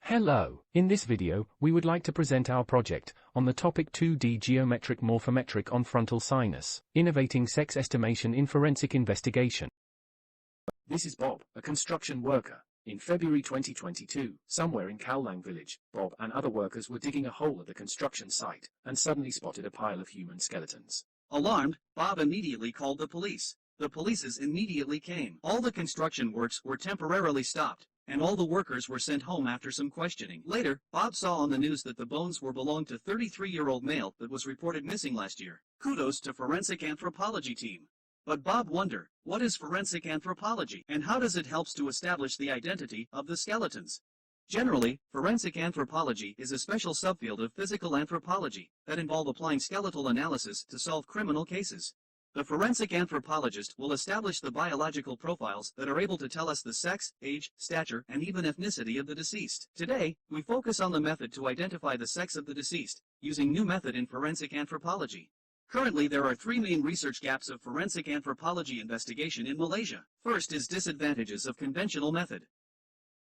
Hello, in this video, we would like to present our project on the topic 2D geometric morphometric on frontal sinus, innovating sex estimation in forensic investigation. This is Bob, a construction worker. In February 2022, somewhere in Kowlang village, Bob and other workers were digging a hole at the construction site and suddenly spotted a pile of human skeletons. Alarmed, Bob immediately called the police. The police immediately came. All the construction works were temporarily stopped, and all the workers were sent home after some questioning. Later, Bob saw on the news that the bones belonged to 33-year-old male that was reported missing last year. Kudos to forensic anthropology team. But Bob wondered, what is forensic anthropology, and how does it help to establish the identity of the skeletons? Generally, forensic anthropology is a special subfield of physical anthropology that involve applying skeletal analysis to solve criminal cases. The forensic anthropologist will establish the biological profiles that are able to tell us the sex, age, stature, and even ethnicity of the deceased. Today, we focus on the method to identify the sex of the deceased, using new method in forensic anthropology. Currently, there are three main research gaps of forensic anthropology investigation in Malaysia. First is disadvantages of conventional method.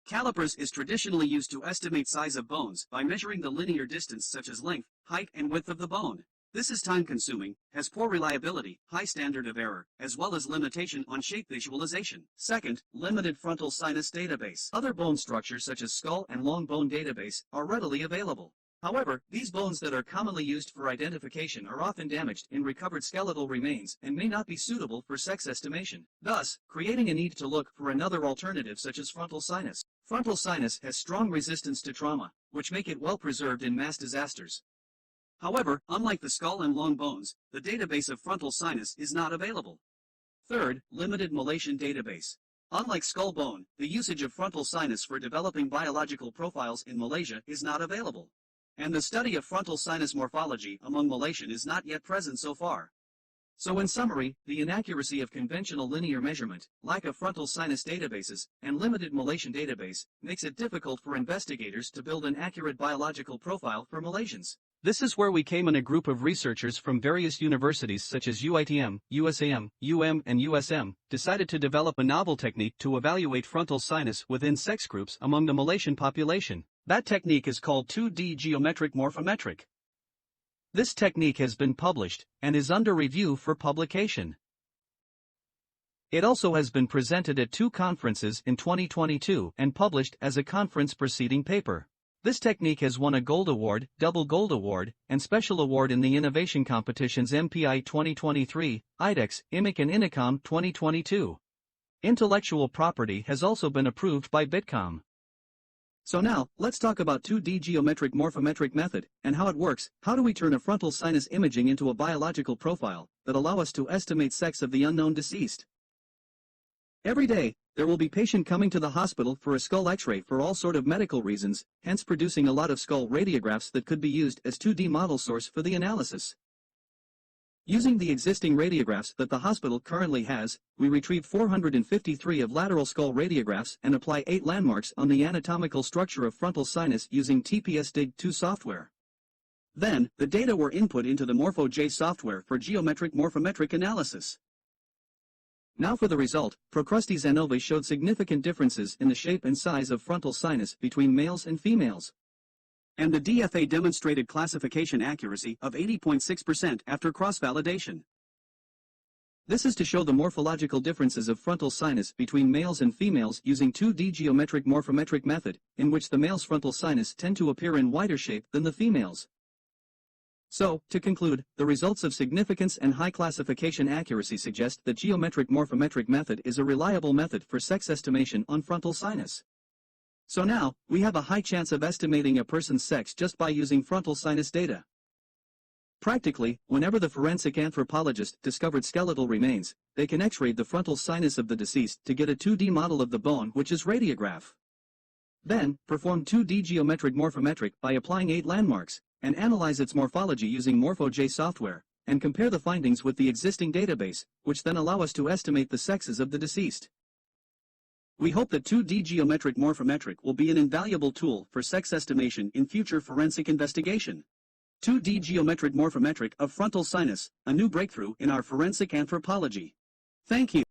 Calipers is traditionally used to estimate size of bones by measuring the linear distance such as length, height, and width of the bone. This is time-consuming, has poor reliability, high standard of error, as well as limitation on shape visualization. Second, limited frontal sinus database. Other bone structures such as skull and long bone database are readily available. However, these bones that are commonly used for identification are often damaged in recovered skeletal remains and may not be suitable for sex estimation, thus creating a need to look for another alternative such as frontal sinus. Frontal sinus has strong resistance to trauma, which make it well preserved in mass disasters. However, unlike the skull and long bones, the database of frontal sinus is not available. Third, limited Malaysian database. Unlike skull bone, the usage of frontal sinus for developing biological profiles in Malaysia is not available. And the study of frontal sinus morphology among Malaysian is not yet present so far. So in summary, the inaccuracy of conventional linear measurement, lack of frontal sinus databases, and limited Malaysian database makes it difficult for investigators to build an accurate biological profile for Malaysians. This is where we came in a group of researchers from various universities such as UITM, USAM, and USM, decided to develop a novel technique to evaluate frontal sinus within sex groups among the Malaysian population. That technique is called 2D geometric morphometric. This technique has been published and is under review for publication. It also has been presented at 2 conferences in 2022 and published as a conference preceding paper. This technique has won a Gold Award, Double Gold Award, and Special Award in the Innovation Competitions MPI 2023, IDEX, IMIC and INICOM 2022. Intellectual property has also been approved by Bitcom. So now, let's talk about 2D geometric morphometric method, and how it works. How do we turn a frontal sinus imaging into a biological profile that allow us to estimate sex of the unknown deceased? Every day, there will be patient coming to the hospital for a skull x-ray for all sort of medical reasons, hence producing a lot of skull radiographs that could be used as 2D model source for the analysis. Using the existing radiographs that the hospital currently has, we retrieve 453 of lateral skull radiographs and apply 8 landmarks on the anatomical structure of frontal sinus using TPS-DIG2 software. Then, the data were input into the Morpho-J software for geometric morphometric analysis. Now for the result, Procrustes ANOVA showed significant differences in the shape and size of frontal sinus between males and females. And the DFA demonstrated classification accuracy of 80.6% after cross-validation. This is to show the morphological differences of frontal sinus between males and females using 2D geometric morphometric method, in which the male's frontal sinus tend to appear in wider shape than the female's. So, to conclude, the results of significance and high classification accuracy suggest that geometric morphometric method is a reliable method for sex estimation on frontal sinus. So now, we have a high chance of estimating a person's sex just by using frontal sinus data. Practically, whenever the forensic anthropologist discovered skeletal remains, they can x-ray the frontal sinus of the deceased to get a 2D model of the bone, which is radiograph. Then, perform 2D geometric morphometric by applying 8 landmarks, and analyze its morphology using Morpho-J software, and compare the findings with the existing database, which then allow us to estimate the sexes of the deceased. We hope that 2D geometric morphometric will be an invaluable tool for sex estimation in future forensic investigation. 2D geometric morphometric of frontal sinus, a new breakthrough in our forensic anthropology. Thank you.